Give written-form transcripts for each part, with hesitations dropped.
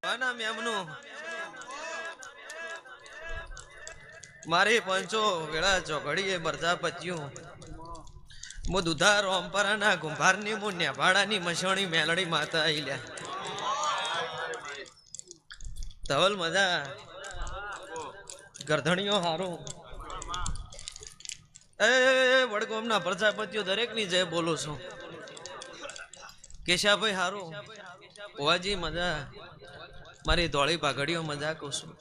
નામ એમનું મારી પંચો વેળા ચોઘડીએ બરધા પચ્યું મુ દુધાર ઓમપરાના કુંભારની મુ નેભાડાની મસણી મેલડી માતા આઈલ્યા ધવલ મજા ગરધણીઓ હારું એ વડગોમના પ્રજાપતિઓ દરેકની જય બોલું છું. કેશાભાઈ હારું ઓવાજી મજા મારી ધોળી પાઘડીઓ મજા કહું છું.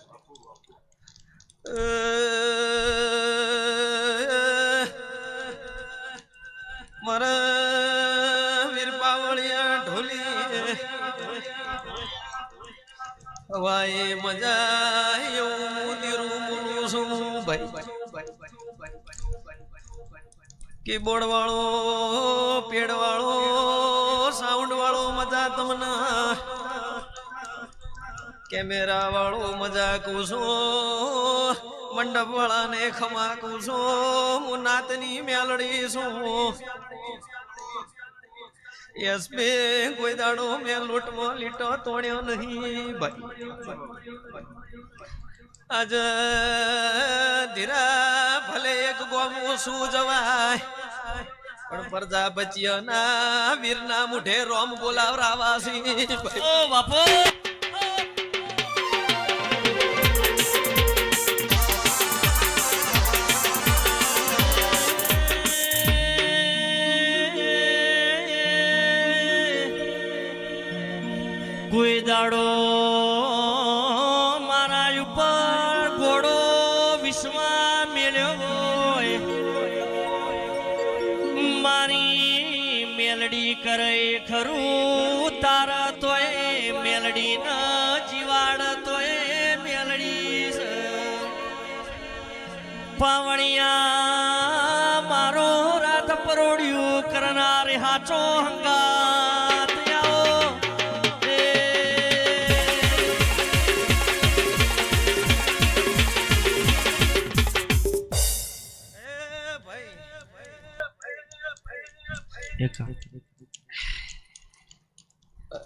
મારા વીર પાવળિયા ઢોલી હવાએ મજા એવું દીરું બોલું છું ભાઈ. કીબોર્ડ વાળો પેડ વાળો સાઉન્ડ વાળો મજા તમને કેમેરા વાળો મજા કુસો મંડપ વાળા ને ખમા કુસો હું નાતની મેલડી છું. યસ બે કોઈ દાડો મેં લૂંટમાં લીટો તોડ્યો નહીં ભાઈ. આજ ધીરા ભલે એક ગોમું શું જવાય પણ પ્રજાપતિઓના વીરના મુઢે રોમ બોલાવરાવાસી ઓ બાપો. કોઈ દાડો મારા ઉપર ઘોડો વિશ્વા મેલ્યો હોય મારી મેલડી કરે ખરું તારા તોય મેલડી ન જીવાડ તોય મેલડી પાવણિયા મારો રાત પરોડ્યું કરનાર હાચો હંગાત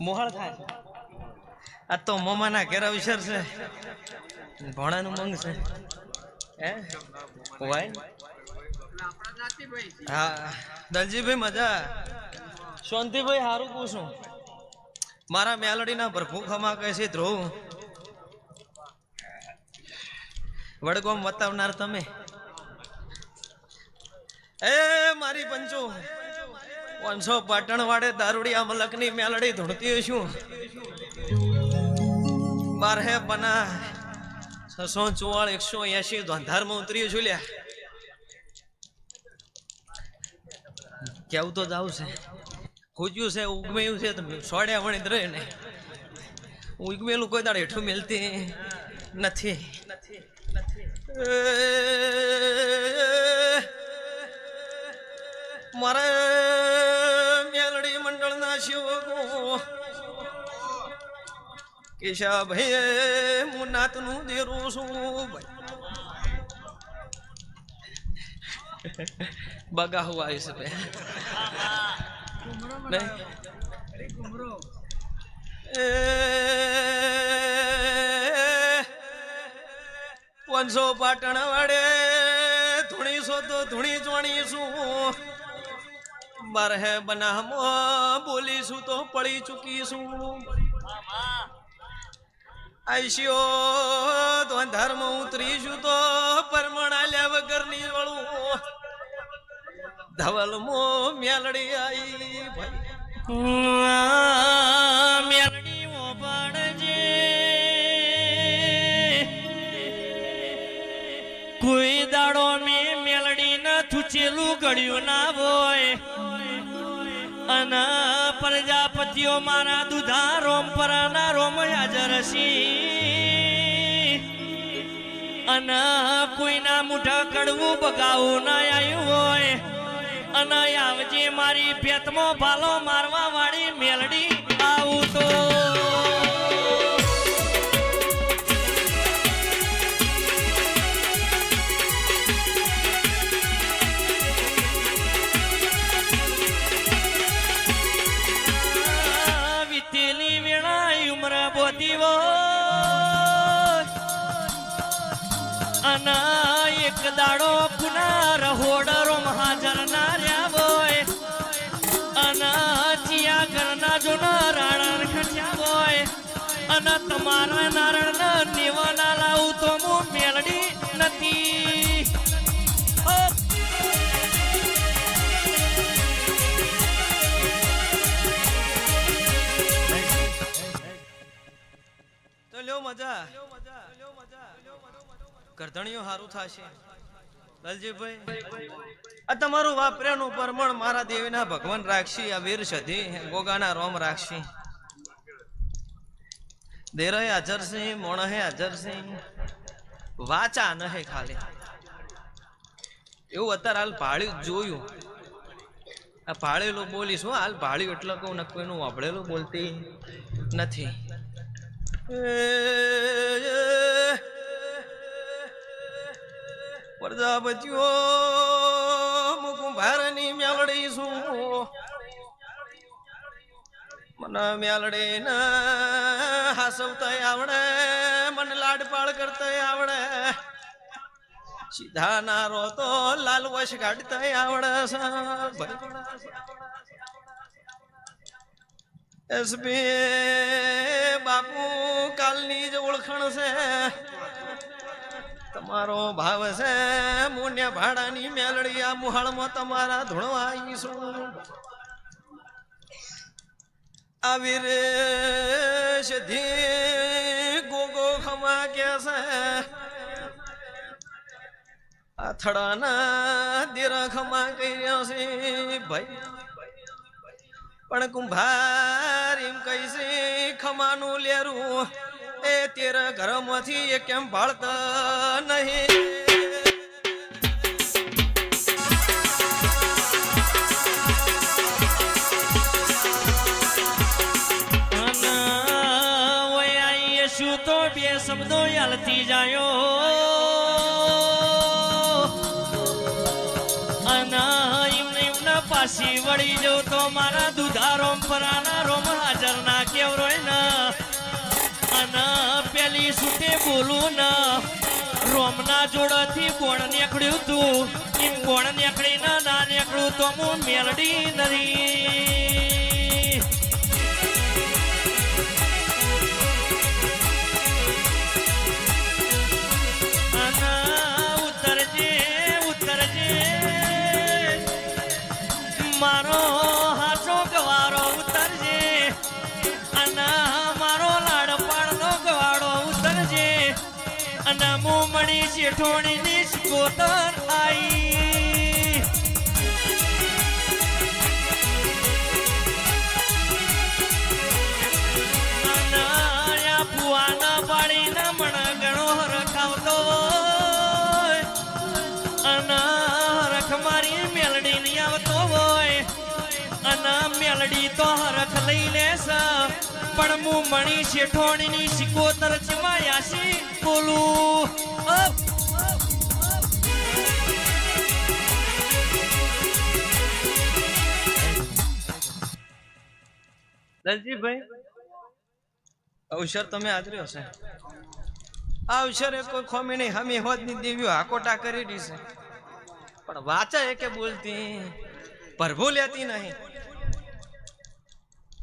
મોહળ થાય. આ તો મોમાના ઘેરા વિસર છે ભોણાનું મંગ છે હે વાય. હા દલજીભાઈ મજા શાંતિભાઈ હારું પૂછું મારા મેલડીના ભરભૂ ખમા કહે છે ધ્રુવ વડગોમ વતાવનાર તમે એ મારી પંચો 500 પાટણ વાડે દારૂડિયા મલકની મેલડી ધૂણતી છું 12 બના 644 180 ધોંધારમાં ઉતર્યું છું લ્યા. કેવું તો જાવ છે ખૂજ્યું છે ઉગમેયું છે તમે સોડ્યા વણી જ રહે ને ઉગમેલું કોઈ દાડે હેઠું મેલતી નથી. મારે મેલડી મંડળના શિવકો કેશાભાઈ હું નાતનું દેરું છું ભાઈ. બગા હુઆ ઇસ पे नहीं 500 પાટણ વાડે ધૂણી સો તો ધૂણી ચોણીશું 12 બનામાં બોલીશું તો પડી ચૂકીશું. આઈશિયો ધોંધારમાં ઉતરીશું તો પરમણાલ્યા વગરની વળું ધવલમો મેલડી આઈ ભાઈ. મેલડી ઓબણજે કોઈ દાડો મેં મેલડી ન થુચેલું ગળ્યું ના હોય અને પ્રજાપતિઓ મારા દુધા રોમપરાના રોમ હાજર અને કોઈના મુઠા કડવું બગાવું ના આવ્યું હોય અને આવજે મારી પેટમાં ભાલો મારવા વાળી મેલડી આવું તો વિતેલી વેળા ઉમરા બોધી પડ્યો અને એક દાડો પુના રહોડરો હાજર ના રહ્યા હોય અને ચિયા ઘરના જોના રાણ ખચ્યા હોય અને તમારા નારણ નિવાના લાવું તો હું મેળડી નથી. તો લ્યો મજા કરધણીઓ હારું થશે. દલજીભાઈ આ તમારું વાપર્યાનું પરમણ મારા દેવીના ભગવાન રાખશી. આ વીર સધી ગોગાના રોમ રાખશી. દેરહે હાજર છે, મોણહે હાજર છે, વાચા નહે ખાલી એવું અત્યારે હાલ ભાળ્યું જોયું. આ ભાળેલું બોલીશું હાલ ભાળ્યું એટલે કહું ન કોઈનું વાપરેલું બોલતી નથી. પ્રજાપતિઓ મુકુંભારની મેલડી છું. મને મેલડી ને હાસવતા આવડે, મને લાડપાળ કરતા આવડે, સીધા નારો તો લાલ વશ કાઢતા આવડે છે. એસબી બાપુ કાલની જ ઓળખાણ છે. તમારો ભાવ છે મુન્યા ભાડાની મેલડી. આ મુહાળમાં તમારા ધૂણવા આવીશું. આવી રે સધી ગોગો ખમા કે છે. આથડાના દેરા ખમા કર્યા છે ભાઈ. પણ કુંભાર એમ કહીશે ખમાનું લેરું એ તેરા ઘરમાંથી એ કેમ ભાળતા નહીં. શું તો બે શબ્દો યાલતી જાયો અને એમના પાછી વળી જો તો મારા દુધારોમ પરાના રોમ હાજર ના કેવરોય ને અને પેલી સુટે બોલું ને રોમના જોડથી બોણ નીકળ્યું તું. એમ બોણ નીકળીને ના નીકળ્યું તો હું મેલડી નથી. મારો હાચો ગવારો ઉતરજે અને મારો લાડપાડનો ગવાડો ઉતરજે અને હું મણી શેઠોણીની શિકોતર આઈ. અને આ ફુવાના પાડીને મને ઘણો રખાવતો અને રખ મારી મેલડી નહીં આવતો હોય અને મેલડી તો હરખ લઈ લેશે પણ હું મણી શેઠોણીની શિકોતર ચમાયાસી બોલું. દલજીભાઈ અવસર તમે આદર્યો છે. આ અવસરે કોઈ ખોમી નહીં. હમી હોદની દેવીઓ હાકોટા કરી દી છે પણ વાચા એકે બોલતી પ્રભુ લેતી નહીં.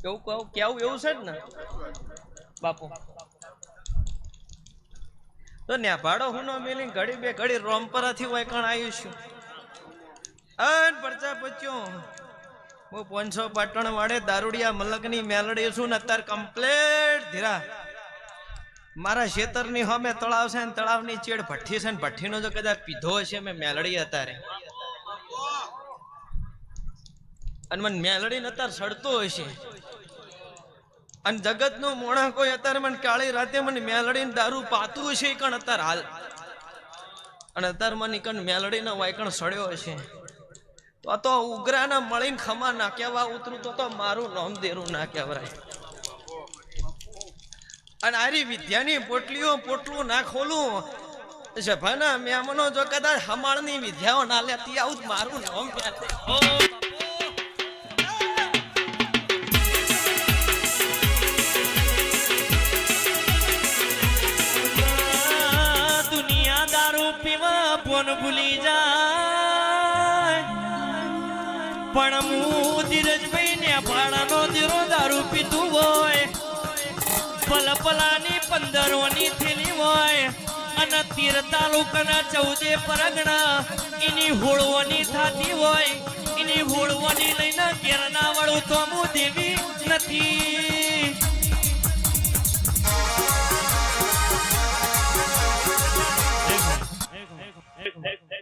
એવું કહું કેવું એવું છે જ ને બાપુ. તો ન્યા ભાડો હું નો મેલી ઘડી બે ઘડી રોમપરાથી વૈકણ આવ્યું છું. અન પ્રજાપતિઓ હું 500 પાટણ વાડે દારૂડિયા મલકની મેલડી છું ને અત્યારે કમ્પ્લેટ ધીરા મારા ખેતરની સામે તળાવ છે ને તળાવની ચેડ ભઠ્ઠી છે ને ભઠ્ઠીનો જો કદાચ પીધો હશે મેં મેલડી અત્યારે અને મને મેલડી ને અત્યારે સડતો હશે અને જગત નું મોણા કોઈ અત્યારે મને કાળી રાતે મને મેલડી દારૂ પાતું હશે કણ અત્યારે હાલ અને અત્યારે મને કણ મેલડી નો વાયકણ સડ્યો હશે તો ઉગ્રાના મળીને ખમા ના કહેવા ઉતરું તો મારું નામ દેરું ના કહેવાય. અને આરી વિદ્યાની પોટલું ના ખોલું સભાના મેમનો જો કદાચ હમાળની વિદ્યાઓ ના લેતી આવું મારું નામ ક્યાં. કોણ ભૂલી જાય પણ હું ધીરજભાઈ ને ભાડાનો દીરો દારૂ પીતું હોય પલપલાની 15ની થેલી હોય અને તીર તાલુકાના 14 પરગણા એની હોળવાની થાતી હોય એની હોળવાની લઈને ઘેરના વાળું તો હું દેવી નથી.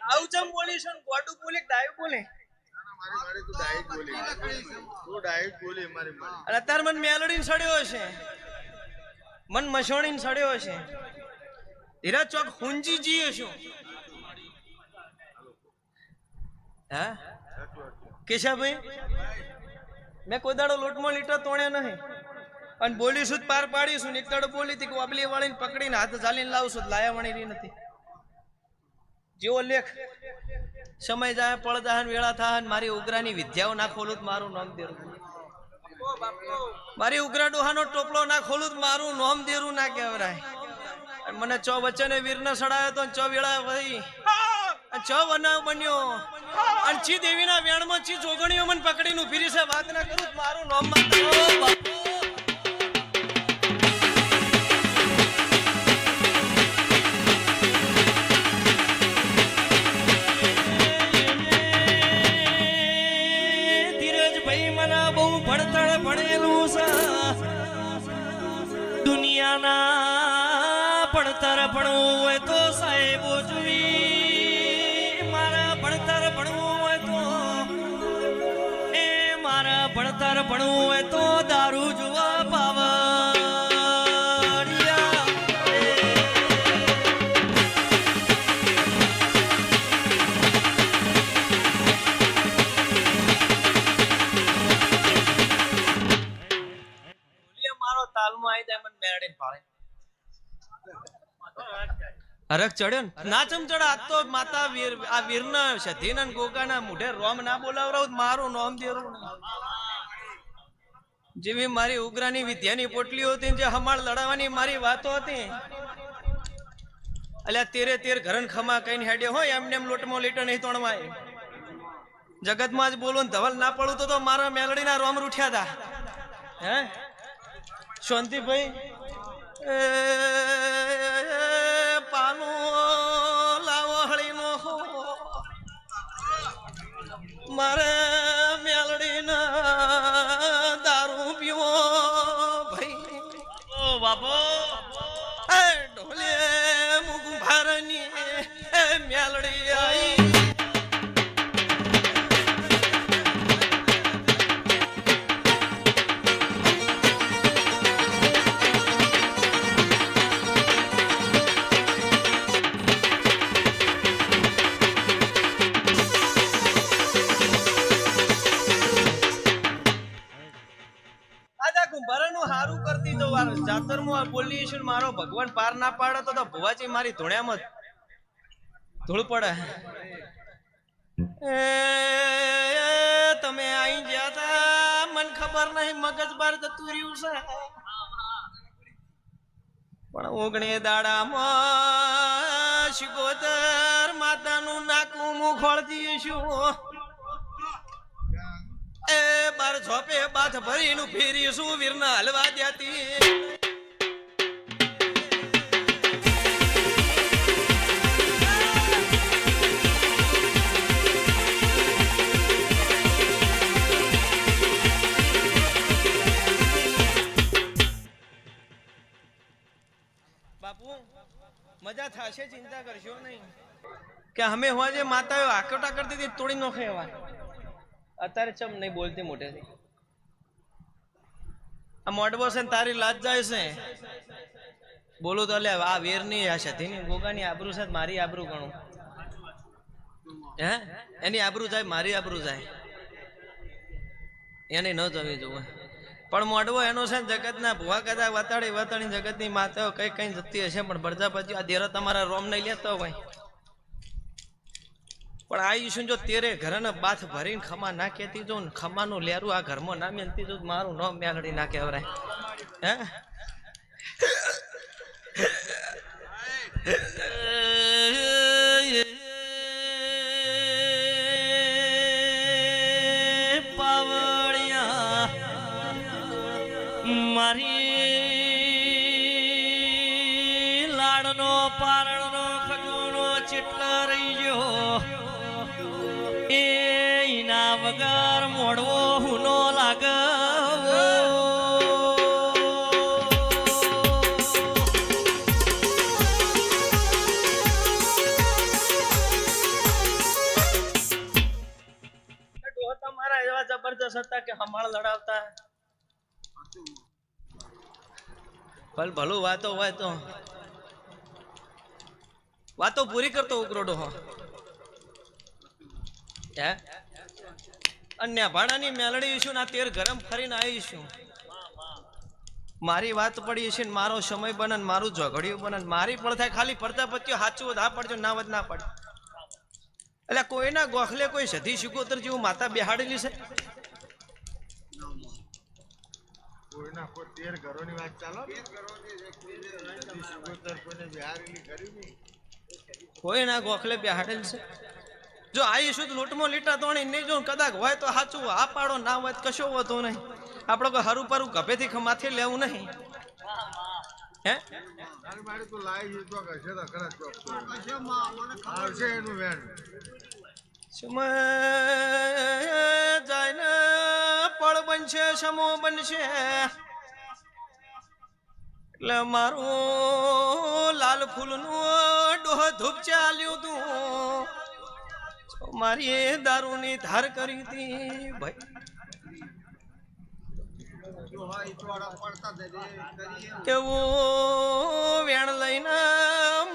આવું ચમ બોલીશ ને ગોડું બોલે ડાયું બોલે અને અત્યારે મન મેલડીને સડ્યો હશે મન મસોણીને સડ્યો હશે હીરા ચોક હુંજી જીએ છું હા કેશાભાઈ મેં કોઈ દાડો લોટમાં લીટર તોડ્યો નહીં અને બોલીશું જ પાર પાડીશું એક દાડો બોલી હતી કે વાબલી વાળીને પકડીને હાથ ઝાલીને લાવશું લાયા વણી રહી નથી જેવો લેખ સમય જાય પળ જાય વેળા થાય મારી ઉગ્રાની વિદ્યાઓ ના ખોલું મારું નામ દેરું મારી ઉગ્રા ડોહાનો ટોપલો ના ખોલું મારું નામ દેરું ના કહેવાય. મને ચો વચ્ચે વીર ને સડાયો તો ચો વેળા ભાઈ ચો બનાવ બન્યો અને ચી દેવીના વેણમાં ચી જોગણીઓ મને પકડીને ઉભી છે વાત ના કરું મારું નામ ધીરજભાઈ મને બહુ ભણતર ભણેલું છે દુનિયાના ભણતર ભણવું હોય તો સાહેબો જોઈ મારા ભણતર ભણવું હોય તો મારા ભણતર ભણવું હોય તો દારૂ જોવા પાવડિયા. મારો તાલમાં આવી જાય મને મેરડીને ફાળે હરખ ચડ્યો ને ના ચમચડા આજ તો માતા વીર આ વીરના સધીના ગોગાના મુઢે રોમ ના બોલાવરાવ મારું નામ દેરું જેવી મારી ઉગ્રાની વિદ્યાની પોટલીઓ હતી જે હમાળ લડાવવાની મારી વાતો હતી અલ્યા તેરે તેર ઘરન ખમા કઈને હેડે હોય એમને એમ લોટમાં લીટર નહીં તોણવાય જગતમાં જ બોલું ધવલ ના પડું તો મારા મેલડીના રોમ રૂઠ્યા હતા હે શાંતિભાઈ પાનો લાવો હળીનો મારે મેલડીના દારૂ પીવો ભાઈ ઓ બાપો ઢોલે મુગું ભારની મેલડી આઈ જાતરમાં બોલી છે મારો ભગવાન પાર ના પાડે તો ભુવાજી મારી ધોણ્યામાં ધૂળ પડે. તમે આઈ ગયા તા મને ખબર નહીં મગજ બાર જતું રહ્યું છે પણ ઓગણે દાડામાં શિકોતર માતાનું નાકું મું ખોળતી છું એ બાર ઝોપે બાથ ભરીનું ફેરીશું વીરના હલવા દેતી બાપુ મજા થશે ચિંતા કરશો નહીં કે અમે હોવા જે માતાઓ આકોટા કરતી હતી તોડી નોખે એવા અત્યારે ચમ નહીં બોલતી મોટેથી આ મોડબો છે તારી લાજ જાય છે બોલું તો લે આ વીરની આ સતીની ગોગાની આબરૂ છે મારી આબરૂ ગણું હે એની આબરૂ જાય મારી આબરૂ જાય એની ન જવી જોવે પણ મોડવો એનો છે જગતના ભુવા કદા વતાડી વતાડી જગતની માતાઓ કઈ કઈ જતી હશે પણ પ્રજાપતિ આ દેરો તમારા રોમ નહીં લેતો હોય પણ આયુષ્ય જો તેરે ઘરને બાથ ભરીને ખમા ના કેતી જો ખમાનું લેરું આ ઘરમાં ના મેલતી જો મારું નામ મેલડી ના કહેવાય હે નો પારણ નો ખજૂનો ચેટલા રહી ગયો એના વગર મોડવો હુનો લાગે તમારા એવા જબરદસ્ત હતા કે હમાળ લડાવતા ભલું વાતો હોય તો વાતો પૂરી કરતો ઉકરોડો હો હે અન્ય ભાડાની મેલડી છું ના તેર ગરમ ફરીને આવીશું મારી વાત પડી છે ને મારો સમય બને ને મારું ઝઘડિયું બને મારી પણ થાય ખાલી પડતા પત્યો સાચું હા પડજો ના વધ ના પડે એટલે કોઈના ગોખલે કોઈ સધી શિકોતર જેવું માતા બેહાડેલી છે કોઈના કોઈ 13 ઘરોની વાત ચાલો કોઈના ગોખલે બેહાડેલ છે જો આવીશું તો લૂંટમાં લીટા તોણી નહીં જો કદાચ હોય તો સાચું આ પાડો ના હોય તો કશો હોતો નહીં આપણે કોઈ હરું પરું ગભેથી માથે લેવું નહીં હે મારી મારી તો લાવી તો કશે તો ખરા ચોક આવશે એનું વેણ સમય જાય ને પળ બનશે સમો બનશે એટલે મારું લાલ ફૂલનું ડોહ ધૂપ ચાલ્યું તું મારી દારૂની ધાર કરી હતી ભાઈ એવું વેણ લઈને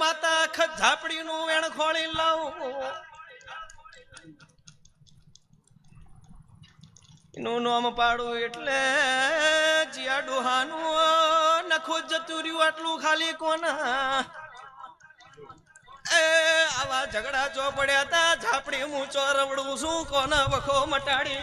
માતા ખત ઝાપડીનું વેણ ખોળી લાવું એનું નામ પાડું એટલે જીયા ડોહાનું નખો જતું રહ્યું આટલું ખાલી કોના એ આવા ઝઘડા ચો પડ્યા હતા ઝાપડી હું ચોરવડું શું કોના વખો મટાડી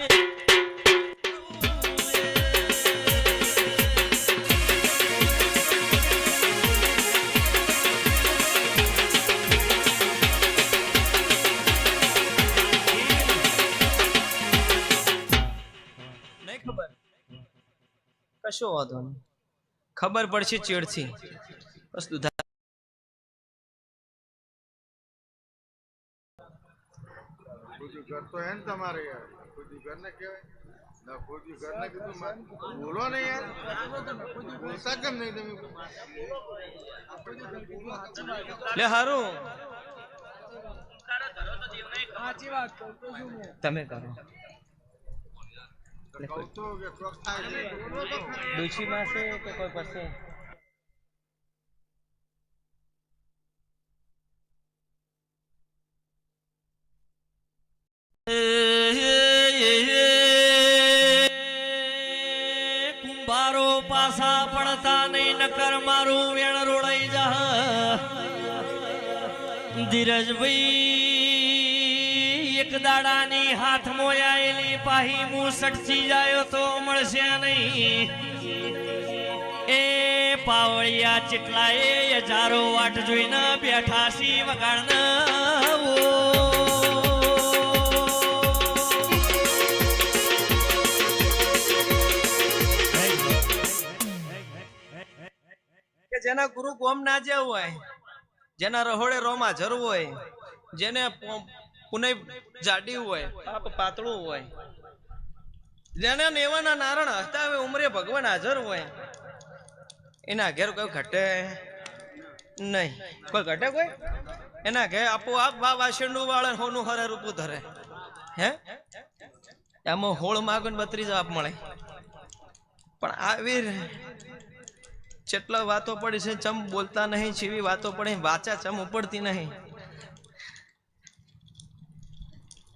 કશો વાંધો નહીં ખબર પડશે ચેડથી બસ દુધા ખોટી ઘર તો હે ને તમારે યાર ખોટી ઘર ને કહેવાય ના ખોટી ઘર ને કીધું બોલો ને યાર બોલતા કેમ નહીં તમે લે હારું તમે કરો કહું તો કે ચોક થાય છે ડૂચી માં છે કે કોઈ પાસે કુંભારો પાસા પડતા નહીં નકર મારું વેણ રોડાઈ જા ધીરજભાઈ એક દાડાની હાથમાં આયેલી પાહી હું સટચી જાયો તો મળશે નહીં એ પાવળિયા ચેટલા એ હજારો વાટ જોઈને બેઠા સી વગાડના જેના ગુરુ ગોમ ના જેવું હોય જેના રહોડે રોમાં જરવું હોય જેને પુનય જાડી હોય પાપ પાતળું હોય જેને નેવાના નારણ હતા હોય ઉમરે ભગવાન હાજર હોય એના ઘેર કોઈ ઘટે નહીં કોઈ ઘટે કોઈ એના ઘેર આપોઆપ વાસણનું વાળા હોનું હરે રૂપું ધરે હે એમાં હોળ માગો ને 32 જવાબ મળે પણ આવી જેટલા વાતો પડી છે ચમ બોલતા નહીં છીવી વાતો પડી વાચા ચમ ઉપડતી નહીં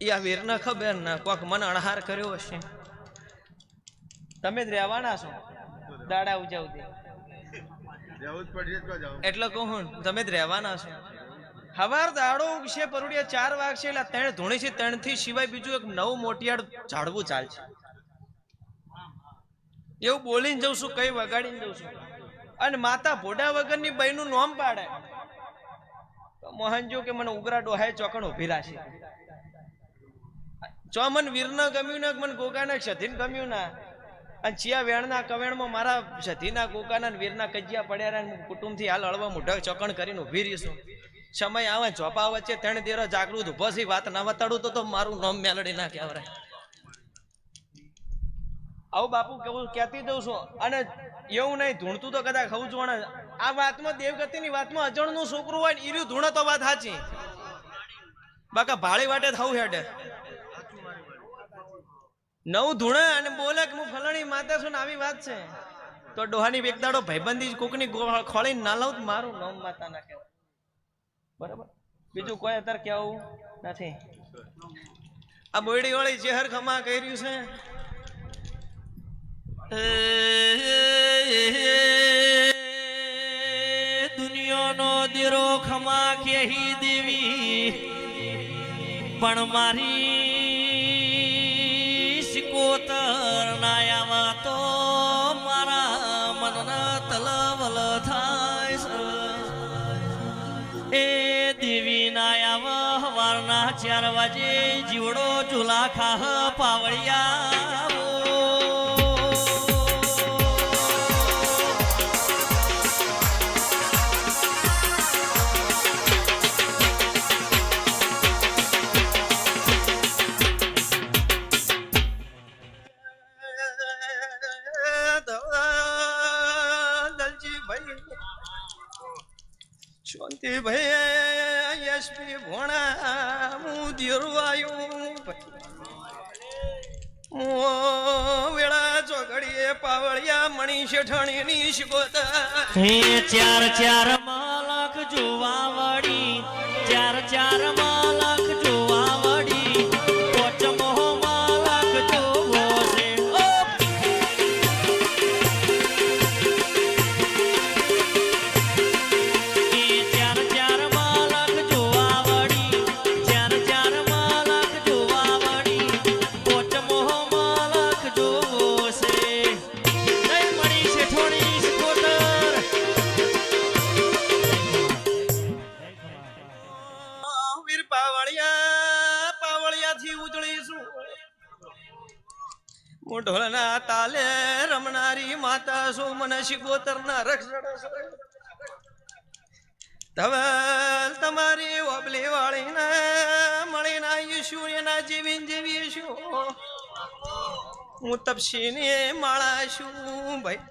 યા વીર ના ખબર ના કોક મન અણહાર કર્યો હશે તમે જ રહેવાના છો દાડા ઉજાવતી જવું જ પડશે તો જાવ એટલે કહું તમે જ રહેવાના છો હવાર દાડો ઉગશે પરુડિયા 4 વાગશે એટલે 3 ધૂણી છે 3 થી સિવાય બીજું એક નવું મોટિયાડ ઝાડવું ચાલશે એવું બોલીને જઉં છું કઈ વગાડીને જઉં છું અને માતા ભોડા વગરની બહેનું નોમ પાડે તો મોહનજો કે મને ઉગરા ડોહાય ચોકણ ઉભી રાખે ચો મન વીર ન ગમ્યું ને મન ગોગા ને સધીન ગમ્યું ના અને ચિયા વેણના કવેણમાં મારા સધીના ગોકાના ને વીરના કજિયા પડ્યા રહ્યા ને કુટુંબથી હાલ હળવા મોઢા ચોકણ કરીને ઊભી રહીશું. સમય આવે ચોપા વચ્ચે ત્રણ દેરો જાગૃત ઉભો છે, વાત ના વતાડું તો મારું નામ મેલડી ના કહેવાય. આવું બાપુ કેવું કહેતી દઉં છું. અને એવું નહીં ધૂણતું તો કદાચ ખવું જોણે. આ વાતમાં દેવગતિની વાતમાં અજણનું છોકરું હોય ને ઈર્યું ધૂણે તો વાત સાચી, બાકા ભાળી વાટે થવું હેડે નવું ધૂણે અને બોલે કે હું ફલાણી માતા છું ને આવી વાત છે તો ડોહાની એક દાડો ભાઈબંધી કોકની ખોળીને ના લઉં મારું નામ માતા ના કહેવાય. બરાબર, બીજું કોઈ અત્યારે કેવું નથી. આ બોયડી વાળી ચહેર ખમા કર્યું છે. દુનિયાનો દીરો ખમા કેહી દેવી પણ મારી સિકોતર ના આવા તો મારા મનના તલવલ થાય છે. એ દેવી ના આવા હવારના 4 વાગે જીવડો ચૂલા ખાહ પાવળિયા. શાંતિ ભાઈ યશપી ભોણા હું દીરવાયું વેળા ચોકડીએ પાવળિયા મણી શેઠાણીની શિકોતર. હે 4 માલક જોવા વળી, 4 માલક જોવા વળી, પોચમો માલક જોવો છે. ઢોલના તાલે રમનારી માતા છો મને શિકોતર ના રક્ષણ. ધવલ તમારી ઓબલી વાળી ને મળી ના ઈશું એના જીવીન જીવી છું હું તપસી ને માળા છું ભાઈ.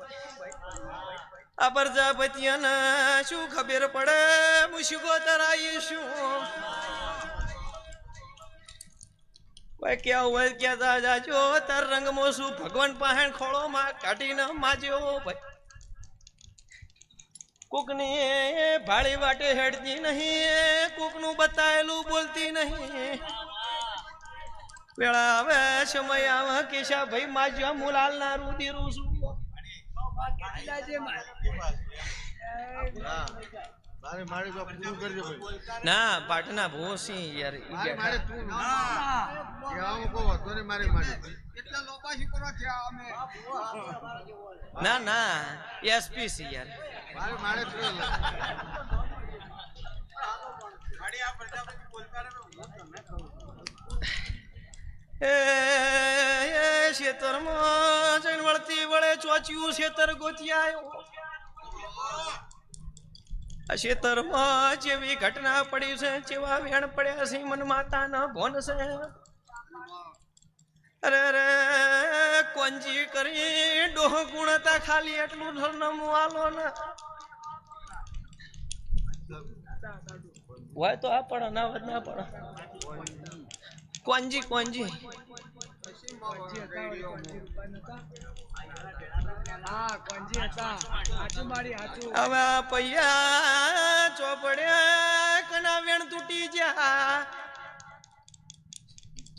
આ પ્રજાપતિને શું ખબર પડે હું શિકોતર આવીશું. ભાઈ ક્યાં હોય ક્યાં જાજો તાર રંગમાં શું ભગવાન પાસે ખોળો માં કાઢીને માજ્યો. ભાઈ કોકની ભાળી વાટે હેડતી નહીં, કોકનું બતાયેલું બોલતી નહીં. વેળા આવે સમય આવે કેશા ભાઈ માજ્યા મુલાલ ના રૂદીરું છું. ના પાટના ભૂસી યાર ના ના એસપી સી યાર. ખેતરમાં જઈને વળતી વળે ચોચ્યું ખેતર ગોતી આવ્યો. આ ખેતરમાં જેવી ઘટના પડી છે જેવા વેણ પડ્યા છે મન માતા ના ભોન છે. અરે રે કોંજી કરી ડોહ ગુણતા ખાલી એટલું સરનામું આલો ને હોય તો આ પડે ના વધ ના પડે. કોંજી કોંજી હવે પૈયા ચોપડ્યા કના વેણ તૂટી જા.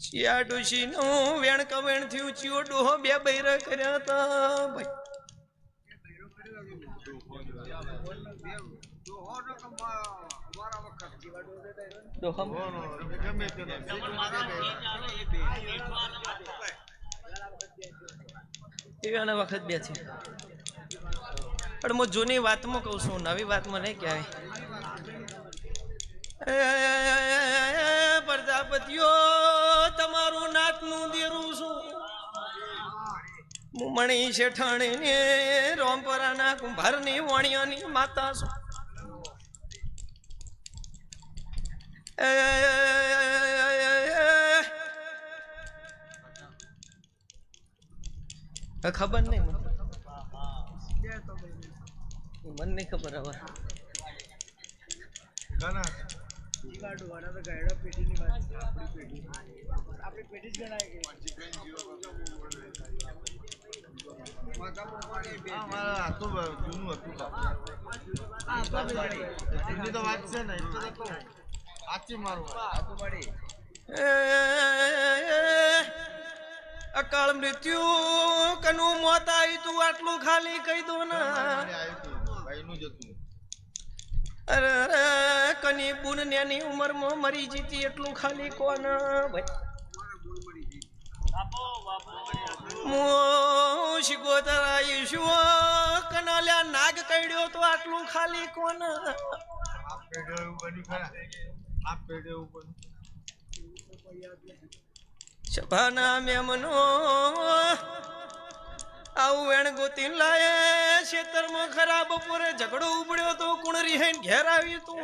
ચિયા ડોશી નું વેણ કવેણ થયું ચિયો ડોહો 2 બૈર કર્યા હતા ભાઈ. વખત બે છે પણ હું જૂની વાતમાં કઉ છું, નવી વાતમાં નહીં કહેવાય. પ્રજાપતિઓ તમારું નાતનું દેરું છું મુમણી શેઠાણી ને રોમપરાના કુંભારની વાણિયાની માતા છું. ખબર નહીં મને નહીં ખબર હવે. ઘણા હા, હતું જૂનું હતું જૂની તો વાત છે ને એટલે તો કહું. સાચી મારું અકાળ મૃત્યુ કનું મોત આવી તું આટલું ખાલી કહી દો ને. ભાઈનું જ હતું. અરે અરે કની બુન નેની ઉંમરમાં મરી જીતી એટલું ખાલી કોણ ભાઈ શિગોતરા ઈશુ કનાલ્યા નાગ કડ્યો તો આટલું ખાલી કોણ. આ પેઢે એવું બન્યું ખરા. આ પેઢે એવું બન્યું. સભાના મેમનો આવું વેણ ગોતી લાયે ખેતરમાં ખરાબ બપોરે ઝઘડો ઉપડ્યો તો કુણ રિહાઈને ઘેર આવ્યું તું.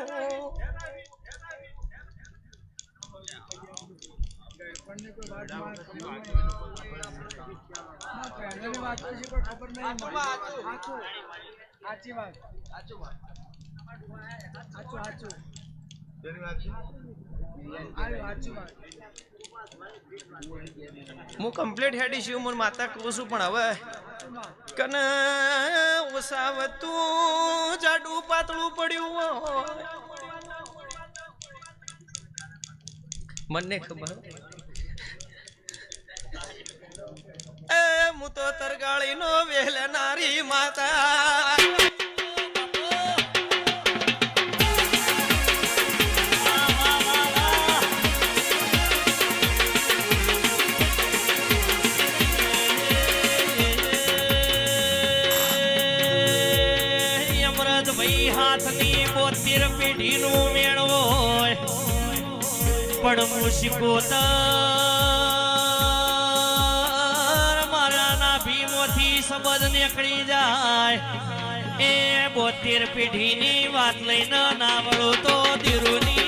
તેની વાત છે. હું કમ્પ્લીટ હેડી છું મને માતા કહું છું પણ હવે કને ઓસાવતું જાડું પાતળું પડ્યું મને ખબર. એ હું તો તરગાળી નો વેલનારી માતા. હાથની 72 પેઢીનું મેળવો પણ મુશિકોતર મારા નાભીમાંથી શબ્દ નીકળી જાય એ 72 પેઢીની વાત લઈને ના વળો તો દીરુની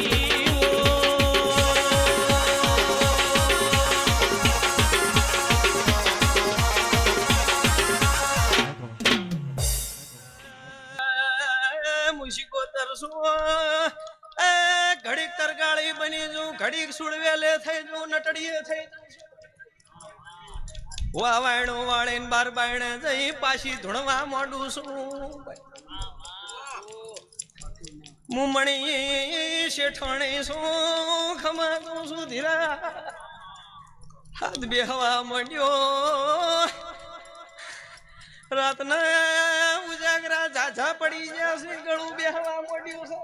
ઘડીક તરગાળી બની જઉં ઘડીક સુડવેલે થઈ જઉં નટડીએ થઈ જઉં વાવાયણું વાળીને બાર બાયણે જઈ પાછી ધૂણવા માંડું છું. મુમણી શેઠાણી શું ખમાતું છું ધીરા હાથ બેહવા માંડ્યો. રાતના ઉજાગરા ઝાઝા પડી ગયા છે ગળું બેહવા માંડ્યું છે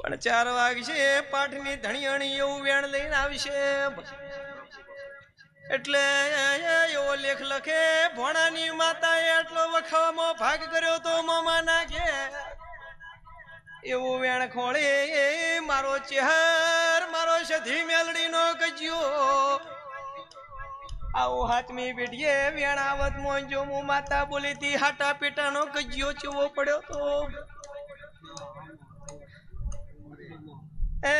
પણ 4 વાગશે પાઠની ધણિયાણી એવું વેણ લઈને આવશે એટલે એવો લેખ લખે ભોણાની માતાએ એટલો વખાવામાં ભાગ કર્યો તો મામા નાખે એવું વેણ ખોળે મારો ચહેર મારો સધી મેલડીનો ગજ્યો આવો હાથમી બેઠીએ વેણાવત મોંજો મુ માતા બોલી તી હાટા પેટાનો ગજ્યો ચેવો પડ્યો તો એ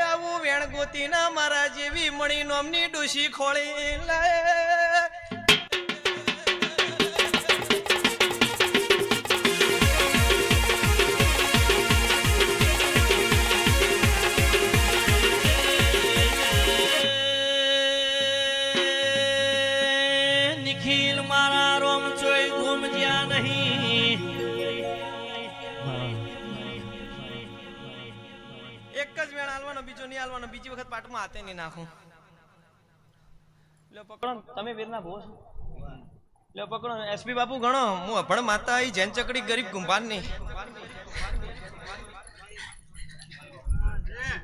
આવું વેણ ગોતી ના મારા જેવી મણી નોમની ડોશી ખોળી લાય. નિખિલ મારા રોમ ચોય ગુમ જ્યા નહીં એક જ વેણ હાલવાનો બીજો નહીં હાલવાનો બીજી વખત પાટમાં હાથે નહીં નાખું. લ્યો પકડો તમે વીરના ભો છો. લ્યો પકડો એસપી બાપુ ગણો હું અભણ માતા આવી જૈન ચકડી ગરીબ ગુંભારની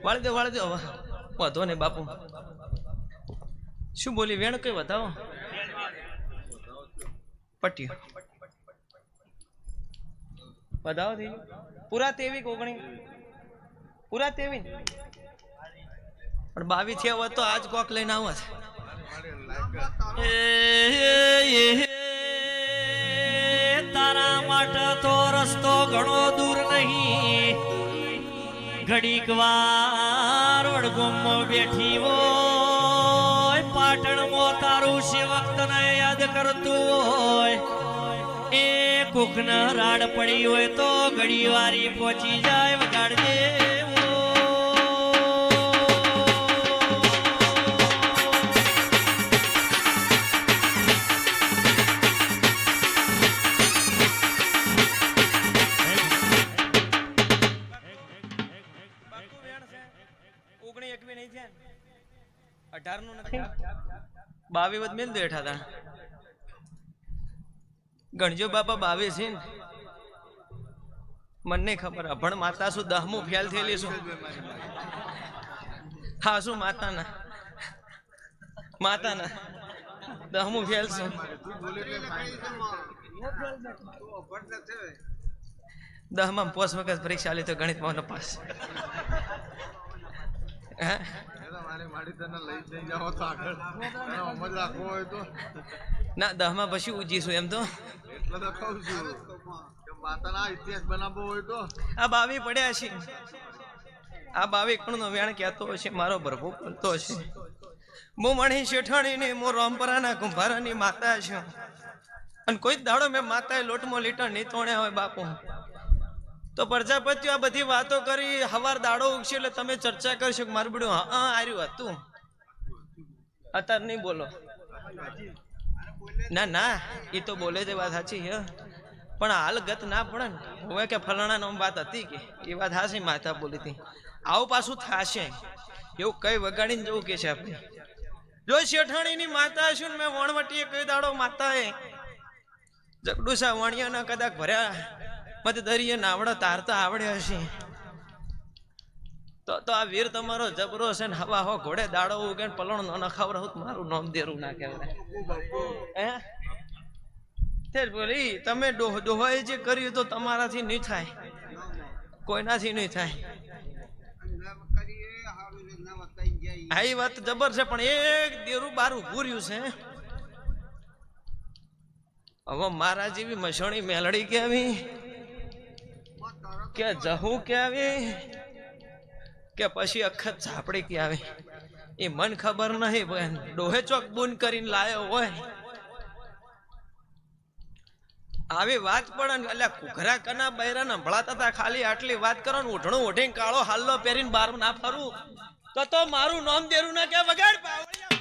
વાળી દો હવે વધો ને બાપુ શું બોલી વેણ કઈ વધાવો પટ્ટી વધાવો થઈ પૂરા તેવી કોકણી પૂરા તેવી પણ 22 થયા હોત તો આજ કોક લઈને આવો છે મારી લાયકાત. તારા માટે તો રસ્તો ઘણો દૂર નહીં, ઘડીક વાર વડગોમમાં બેઠી હોય, પાટણમાં તારું સેવક તને યાદ કરતું હોય, એ કુકના રાડ પડી હોય તો ઘડી વારી પહોંચી જાય વગાડજે. ઓગણી એકવી નહીં થયા 18 નું નથી 22 વધ મેલ બેઠા હતા ગણજો બાપા 22 છે ને મને નહીં ખબર અભણ માતા શું 10મું ફેલ થયેલી શું હા શું માતાના 10મું ફેલ શું તું બોલે એટલે મારી 10માં પોસ્ટ વખત પરીક્ષા લી તો ગણિતમાં પાસ મારી માડી તને લઈ જઈ જાઓ તો આગળ તને સમજ રાખવો હોય તો ના 10માં પછી ઉજીશું એમ તો એટલે તો કહું છું કે માતાના ઇતિહાસ બનાવવો હોય તો આ 22 પડ્યા છે આ 22 કણનો વેણ કહેતો હશે મારો પ્રભુ કરતો હશે હું મણી શેઠાણીની હું રામપરાના કુંભારાની માતા છું અને કોઈ દાડો મેં માતાએ લોટમાં લીટા નહીં તોણ્યા હોય બાપુ તો પ્રજાપતિઓ આ બધી વાતો કરી હવાર દાડો ઉગશે એટલે તમે ચર્ચા કરશો કે મારું બધું હા આર્યું હતું અત્યારે નહીં બોલો ના ના એ તો બોલે છે વાત સાચી હે પણ હાલ ગત ના પડે ને હવે કે ફલાણા નામ વાત હતી કે એ વાત હાસી માતા બોલી હતી આવું પાછું થાશે એવું કઈ વગાડીને જવું કે છે આપણે જો શેઠાણીની માતા છું ને મેં વણવટીએ કઈ દાડો માતાએ જગડુસા વણિયાના કદાચ ભર્યા મત દરિયે નાવડો તારતા આવડે હશે તો આ વીર તમારો જબરો છે ને હવા હો ઘોડે દાડો ઉગે ને પલણ ન ખવડાવું મારું નામ દેરું ના કહેવાય હે બોલી તમે ડોહાએ જે કર્યું તો તમારાથી નહીં થાય કોઈનાથી નહીં થાય આ એ વાત જબર છે પણ એક દેરું બારું પૂર્યું છે હવે મારા જેવી મસણી મેલડી કેવી કે જહું કેવી કે પછી અખત ઝાપડી કે આવી એ મન ખબર નહીં બેન ડોહે ચોક બૂન કરીને લાયો હોય આવી વાત પડે ને એટલે ઘરા કના બૈરા સંભળાતા હતા ખાલી આટલી વાત કરો ને ઉઠણું ઉઠીને કાળો હાલ્લો પહેરીને બહાર ના ફરું તો મારું નામ દેરું ના કે વગાડ પાવડિયા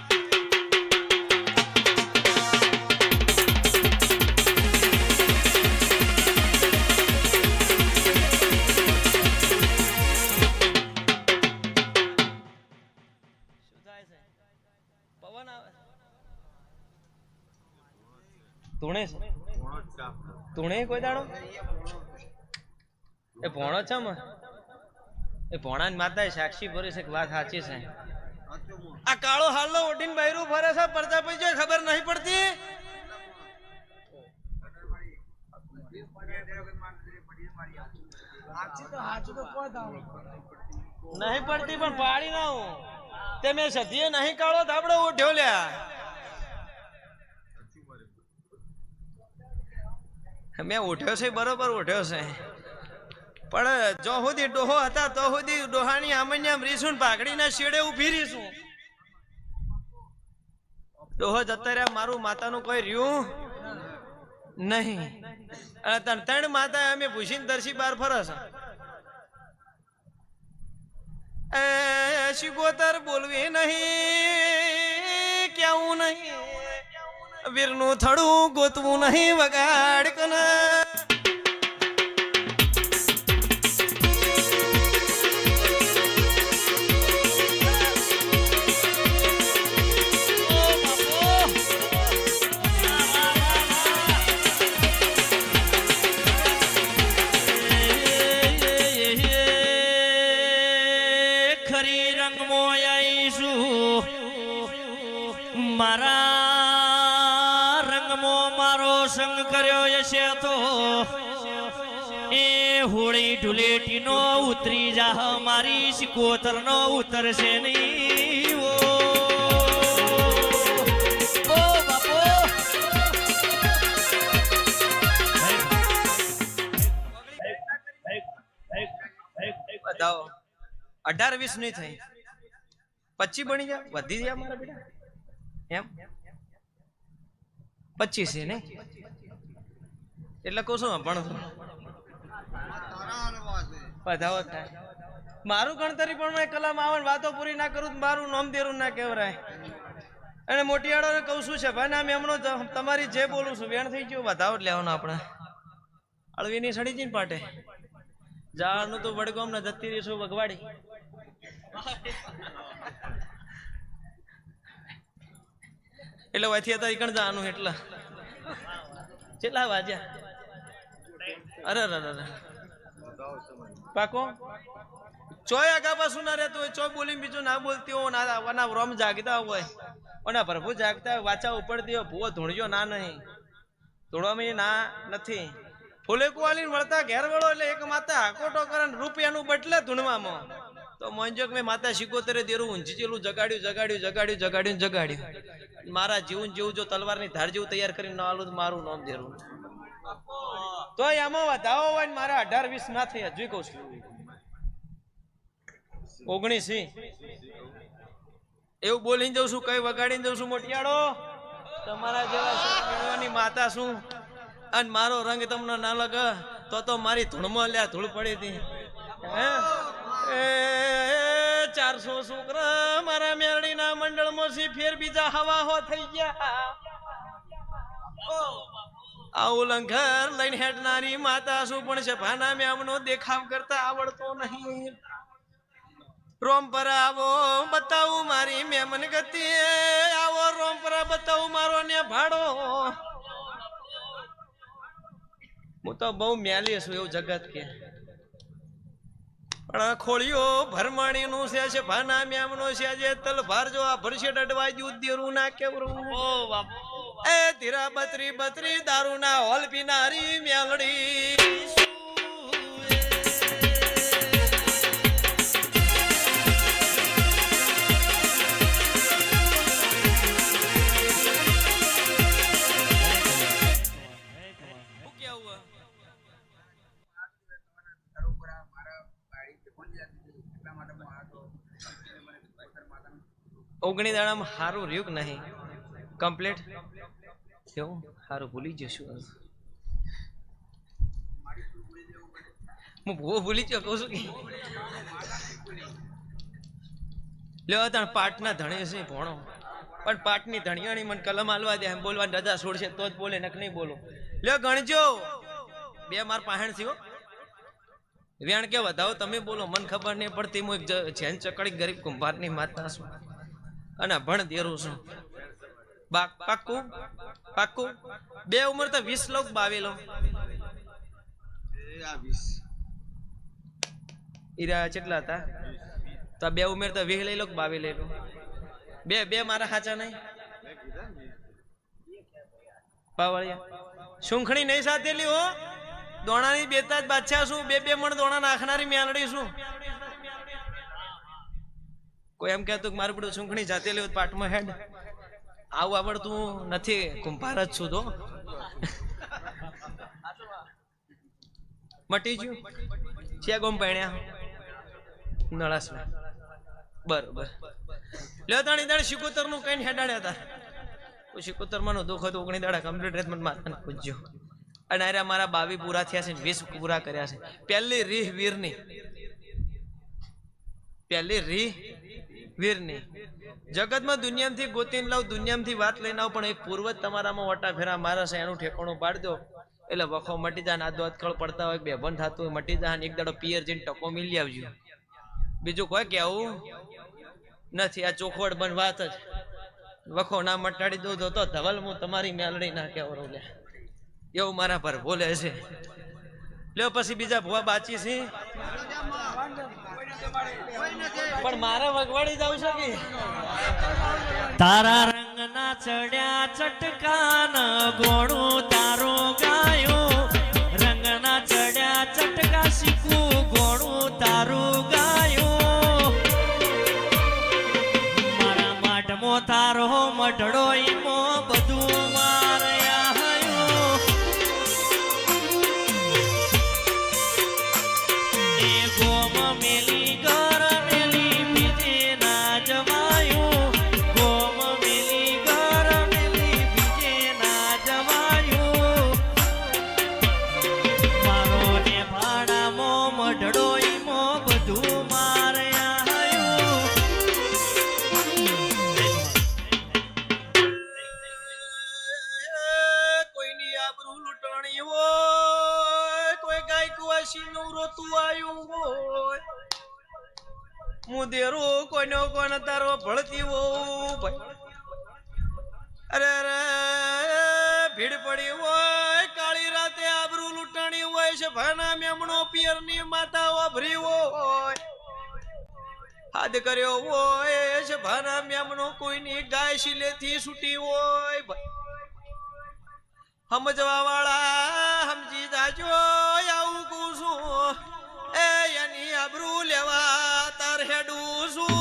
પવન આવે તુણે તુણે કોઈ દાડો એ ભોણો છે એ ભોણા ની માતા સાક્ષી ભરી છે વાત સાચી છે આ કાળો હાલો ઓઢીને બૈરું ફરે છે પ્રજાપતિ ખબર નહીં પડતી નહીં પડતી પણ પાડી ના હું તે મેં સધીએ નહીં કાળો ધાબડો ઉઠ્યો લ્યા મેં ઉઠ્યો છે બરોબર ઉઠ્યો છે પણ જો સુધી ડોહો હતા તો સુધી ડોહાની આમન્યામ રીશું પાઘડીના શેડે ઉભી રીશું ડોહો જતા રહ્યા મારું માતાનું કોઈ રહ્યું નહીં અને ત્રણ માતા અમે ભૂષીને દર્શી બાર ફરસ શિગોતર બોલવી નહીં કેવું નહીં વીરનું થડું ગોતવું નહીં વગાડ કના મારા રંગમાં મારો સંગ કર્યો હશે તો એ હોળી ઢુલેટી નો ઉતરી જાહ મારી શિકોતર નો ઉતરશે નહીં વધાવો 18-20 નહીં થઈ 25 બની જાય વધી જાય મારા બેટા એમ 25 છે ને એટલે કહું છું ભણતો વધાવો થાય મારું ગણતરી પણ મેં કલામ આવે વાતો પૂરી ના કરું મારું નામ દેરું ના કહેવરાય અને મોટિયાળો કહું છું છે ભાઈ નામ એમનો તમારી જે બોલું છું વેણ થઈ ગયું વધાવો જ લેવાનો આપણે અળવીની સડી જઈને પાટે જાળનું તો વડગામ ને જતી રહીશું વગવાડી એટલે વાથી હતા ઈકણ જવાનું એટલે કેટલા વાગ્યા અરે પાકો ચોય આગા પાછું ના રહેતું હોય ચો બોલી બીજું ના બોલતી હોય ના રોમ જાગતા હોય અને પ્રભુ જાગતા હોય વાચા ઉપડતી હોય ભૂવો ધૂણ્યો ના નહીં ધૂણવામાં ના નથી ફૂલેકુ વાલીને વળતા ઘેર વળો એટલે એક માતા હાકોટો કરે રૂપિયાનું બદલે ધૂણવામાં તો મોંજો મેં માતા શિકોતરે દેરું ઊંચી ચેલું જગાડ્યું મારા જીવન જેવું જો તલવારની ધાર જેવું તૈયાર કરીને ન આલું મારું નામ દેરું તો આમાં વધાવો હોય ને મારા 18-20 ના થઈ હજુ કહું છું 19 એવું બોલીને જઉં છું કઈ વગાડીને જઉં છું મોટિયાળો તમારા જેવા માતા શું અને મારો રંગ તમને ના લગે તો મારી ધૂળમાં લ્યા ધૂળ પડી હતી હે 400 છોકરા મારા મેરડીના મંડળમાં સી ફેર બીજા હવા હો થઈ ગયા આવું લંઘર લઈને હેડનારી માતા શું પણ છે ભાના મેમનો દેખાવ કરતા આવડતો નહીં રોમપરા આવો બતાવું મારી મેમન ગતિ આવો રોમપરા બતાવું મારો ને ભાડો હું તો બહુ મેલી છું એવું જગત કે પણ ખોળિયો ભરમાણી નું છે ભાના મેમનો છે જે તલભાર જો આ ભરશે ડડવા જ્યું દેરું ના કેવરું એ ધીરા બત્રી દારૂ ના હોલ પીનારી મેલડી ઓગણી દાડામાં સારું રહ્યું કે નહીં કમ્પ્લીટ કેવું સારું ભૂલી જશું હું ભૂલી ગયો કહું છું કે લેવા તાણ પાટના ધણી છે ભણો પણ પાટની ધણીયાની મને કલમ હાલવા દે એમ બોલવાની રજા છોડશે તો જ બોલે નક નહીં બોલો લ્યો ગણજો 2 માર પાહણ થયો વેણ કે વધાવો તમે બોલો મને ખબર નહીં પડતી હું એક જૈન ચકડી ગરીબ કુંભારની માતા છું અને ભણ દેરું છું પાક્કું 2 ઉંમર તો 20 લોક 22 લો ઈરા કેટલા હતા તો 2 ઉંમર તો 20 લઈ લો 22 લઈ લો બે મારા સાચા નહીં પાવળિયા સુંખણી નહીં સાથેલી હો દોણાની બેતા જ બાદશાહ શું 2 મણ દોણા નાખનારી મેલડી શું કોઈ એમ કહેતું કે મારું બધું સુંખણી જાતે લેવું પાટમાં હેડ આવું આવડતું નથી કુંભાર જ છું તો મટી ગયું છે ગોમ પૈણ્યા નળાસ બરોબર લ્યો તાણી દાડ શિકોતર નું કઈ હેડાડ્યા હતા શિકોતર માં નો દુઃખ હતું 19 દાડા કમ્પ્લીટ રેતમાં માતાને પૂજ્યો અને આરે મારા 22 પૂરા થયા છે 20 પૂરા કર્યા છે પહેલી રીહ વીરની જગતમાં દુનિયામાંથી ગોતીને લાવ દુનિયામાંથી વાત લઈને આવ પણ એક પૂર્વજ તમારામાં વટા ફેરા મારા છે એનું ઠેકાણું પાડી દો એટલે વખો મટી જાય આદો અતકળ પડતા હોય બેભન થતું હોય મટી જાય એક દાડો પિયર જઈને ટકો મિલી આવજો બીજું કોઈ કેવું નથી આ ચોખવટ બન વાત જ વખો ના મટાડી દો તો ધવલ હું તમારી મેલડી ના કેવરો લે એવું મારા પર બોલે છે લ્યો પછી બીજા ભુવા બાચી છે પણ મારે વગવાડી જાવ છે કે તારા રંગના ચડ્યા ચટકાન ગોણું તારો ગાયો રંગના ચડ્યા ચટકા શીખું ગોણું તારું ગાયો મારા માટમો તારો મઢડો ઈમો બધું મારયા એ ગોમ મેલી સીનું રોતું આયું હોય હું દેરો કોઈનો કોણ તારો ભળતી હો ભાઈ અરે અરે ભીડ પડી હોય કાળી રાતે આબરૂ લૂંટાણી હોય છે ભાના મેમણો પિયરની માતા વાભરી હોય હાથ કર્યો હોય છે ભાના મેમણો કોઈની ગાય શિલેથી છૂટી હોય ભાઈ સમજવા વાળા સમજી જાજો આવું કહું છું એ એની આબરૂ લેવા તાર હેડું છું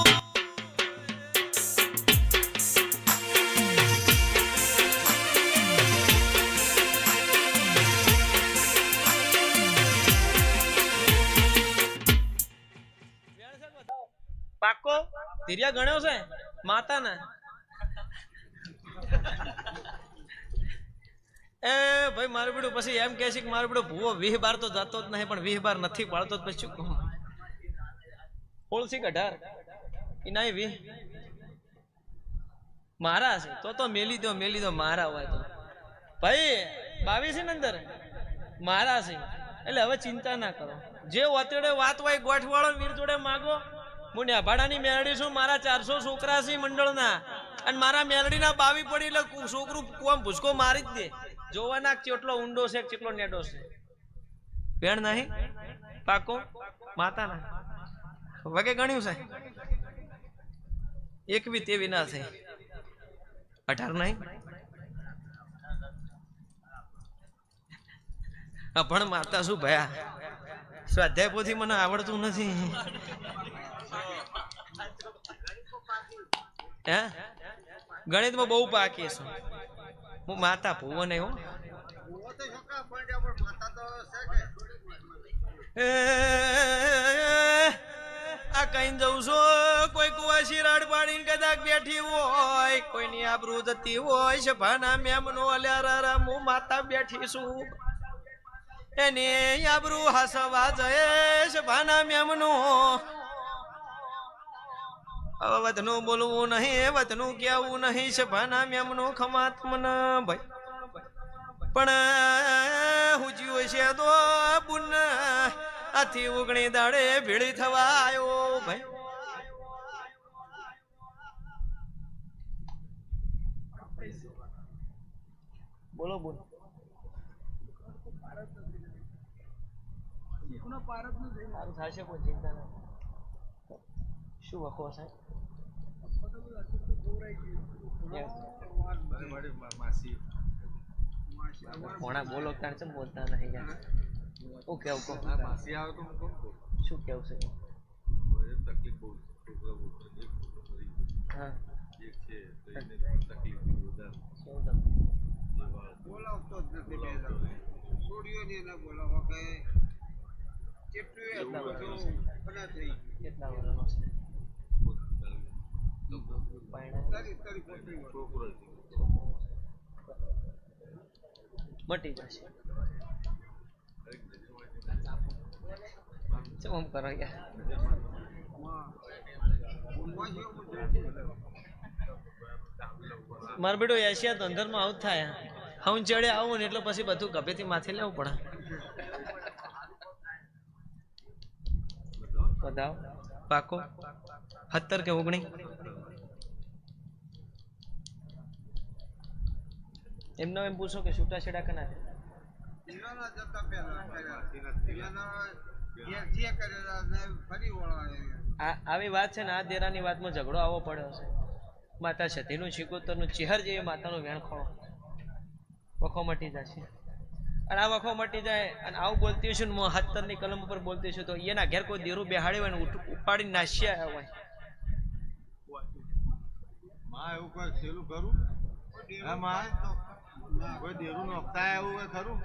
પાકો ધીરિયા ગણ્યો છે માતાના એ ભાઈ મારું બેડું પછી એમ કહે છે કે મારું બેડું ભૂવો 20 બાર તો જતો જ નહીં પણ 20 બાર નથી પાડતો પછી શું કહું પોળસી 18 ઇનાય 20 મારા છે તો મેલી દો મારા હોય તો ભાઈ 22 છે ને અંદર મારા છે એટલે હવે ચિંતા ના કરો જે ઓતેડે વાત હોય ગોઠવાળો વીર જોડે માગો હું નેભાડાની મેલડી છું મારા 400 છોકરા છે મંડળના અને મારા મેલડીના 22 પડી એટલે છોકરું કોમ ભૂસકો મારી જ દે જોવાના કેટલો ઊંડો છે કેટલો નેડો છે બેન નહીં પાકો માતાના વગે ગણ્યું છે એક બી તેવી ના થઈ 18 નહીં પણ માતા શું ભયા સ્વાધ્યાય પોથી મને આવડતું નથી હે ગણિતમાં બહુ પાકી છું હું માતા ભૂવો નહીં હો આ કઈ જઉં છું કોઈ કુવાસી રાડ પાડીને કદાચ બેઠી હોય કોઈની આબરૂ જતી હોય છે ભાના મેમનો અલ્યા હું માતા બેઠી છું એની આબરૂ હાસવા જય છે ભાના મેમનો વતનું બોલવું નહીં વતનું કેવું નહીં છે ભાના મેમનું ખમાત મને ભાઈ પણ હુજ્યું છે તો બુન આથી ઉગણી દાડે ભીડી થવા આવ્યો ભાઈ બોલો બોલો સારું થશે કોઈ ચિંતા ના શું વખો સાહેબ કોણા બોલો તાણ ચમ બોલતા નહીં યાર હું કેવું કહું માસી આવે તો હું કહું શું કેવું છે તકલીફ બહુ હા એક છે તો એને તકલીફ વધારે બોલાવતો જ નથી છોડીઓ ને ના બોલાવો કે કેટલું બધા થઈ કેટલા વર્ષનો છે મટી જશે શું કરો યાર મારો બેટો એશિયા ધંધર માં આવું થાય હું ચડે આવું ને એટલે પછી બધું ગભેથી માથે લેવું પડે બતાવો પાકો 17 કે 19 એમનો એમ પૂછો કે છૂટા છેડા કના આવી વાત છે ને આ દેરાની વાતમાં ઝઘડો આવવો પડ્યો છે માતા સતીનું શિકોતરનું ચેહર જેવી માતાનું વેણ ખોળો વખો મટી જશે અને આ વખો મટી જાય અને આવું બોલતી છું ને 17 ની કલમ ઉપર બોલતી છું તો એના ઘેર કોઈ દેરું બેહાડી હોય ને ઉપાડી નાશ્યા હોય માં એવું કોઈ સેલું કરું હા માં કોઈ દેરું નોખતા એવું હોય ખરું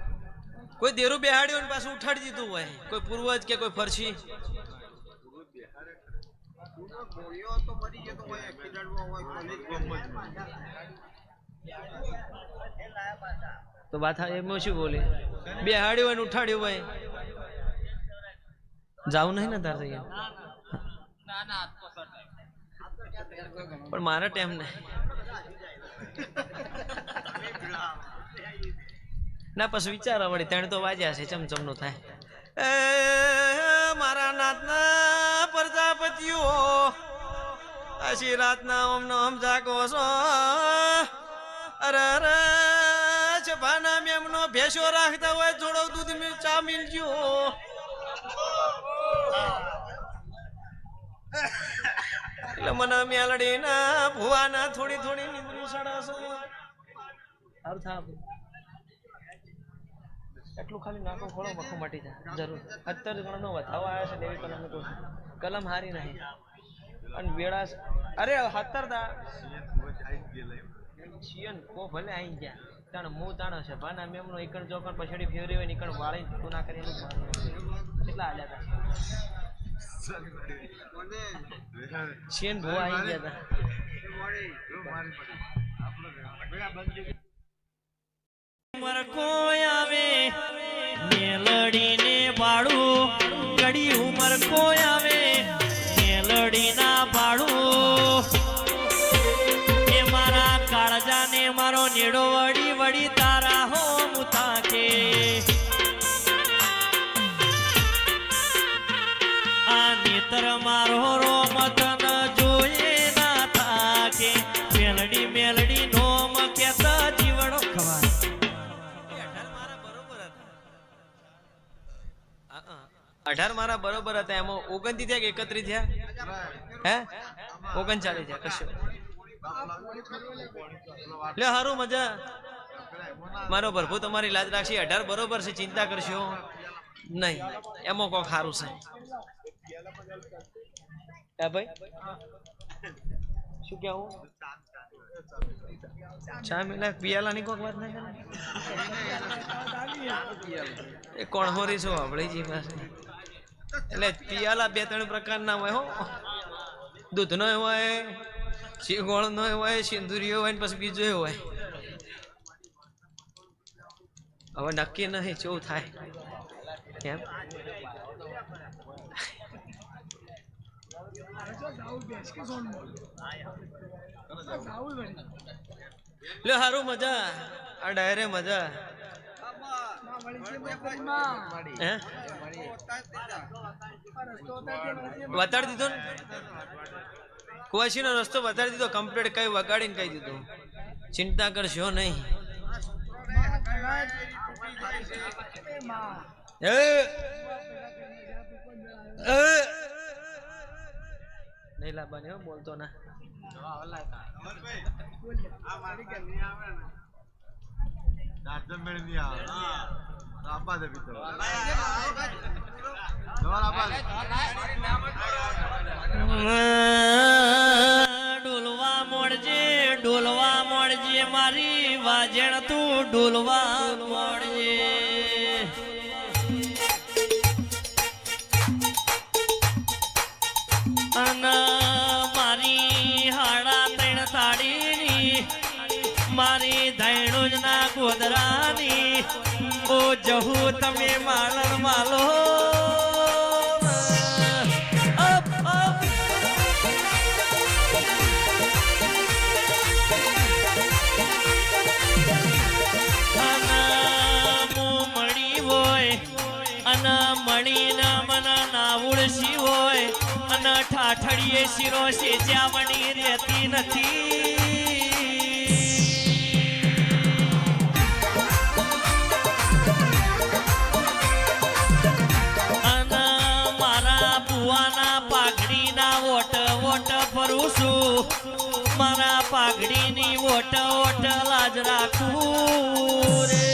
કોઈ દેરું બેહાડ્યો ને પાછું ઉઠાડી દીધું હોય કોઈ પૂર્વજ કે કોઈ ફરસી તો વાત એમાં શું બોલે બેહાડ્યું હોય ને ઉઠાડ્યું હોય જાવું નહીં ને તાર પણ મારા ટાઈમ નહીં ના પછી વિચારો વળી ત્રણ તો વાજ્યા છે ચમચમ નું થાય એ મારા નાથના પ્રજાપતિઓ આશી રાતના ઓમનો હમ જાગો છો અરે અરે છપાના મેમનો ભેંસો રાખતા હોય થોડો દૂધ મિલ ચા મિલજો એટલે મને મેલડી ના ભુવાના થોડી થોડી નીંદરી સડાસો અર્થ આપો એટલું ખાલી નાખો ખોળો મખો મટી જાય જરૂર અત્યારે ઘણો વધાવો આવ્યો છે દેવી કલમ કહું છું કલમ હારી નહીં અને વેળા અરે 17 દા શિયન કો ભલે આવી ગયા તાણ મુ તાણ છે ભાના મેમનો એકણ ચોકણ પછડી ફેવરી હોય નીકણ વાળી તું ના કરી એનું કેટલા આલ્યા હતા શિયન ભુવા આવી ગયા હતા ઉમર કોઈ આવે મેલડીને બાળું ઘડી ઉમર કોઈ આવે મેલડીના બાળું એ મારા કાળજાને મારો નેડો વળી વળી તારા હો મુતાકે આ નેત્ર મારો રોમતન જોયે ના થાકે મેલડી મેલડી નોમ કેતા જીવડો ખવાય 18 મારા બરોબર હતા એમાં 29 થયા કે 31 થયા હે 39 થયા કશું લે હારું મજા મારો પ્રભુ તમારી લાજ રાખશે 18 બરોબર છે ચિંતા કરશો નહીં એમાં કોક સારું છે હે ભાઈ શું કેવું ચા મિલા પિયાલા ની કોક વાત નહીં એ કોણ હોરી છો આપણી જી પાસે એટલે પિયાલા 2-3 પ્રકારના હોય હો દૂધનો હોય શીગોળનો હોય સિંદુરીયો હોય ને પછી બીજો હોય હવે નક્કી નહીં શું થાય કેમ લે હારું મજા આ ડાયરે મજા હે બતાડી દીધો ને કુવાસી નો રસ્તો બતાડી દીધો કમ્પ્લીટ કઈ વગાડીને કહી દીધું ચિંતા કરશો નહીં નહીં લાવવાની બોલતો ના ડોલવા મોડજે મારી વાજણ તું ડોલવા મોડજે અને મારી હાડા 3 તાળીની મારી ધૈણું જ ના ગોદરાની ઓ જહુ તમે માલણ માલો મણીના મના નાવડસી હોય અને ઠાઠડીએ શિરો સેચાવણી રહેતી નથી અને મારા બુવાના પાઘડીના ઓટ ઓટ ફરું છું મારા પાઘડીની ઓટ ઓટ લાજ રાખું રે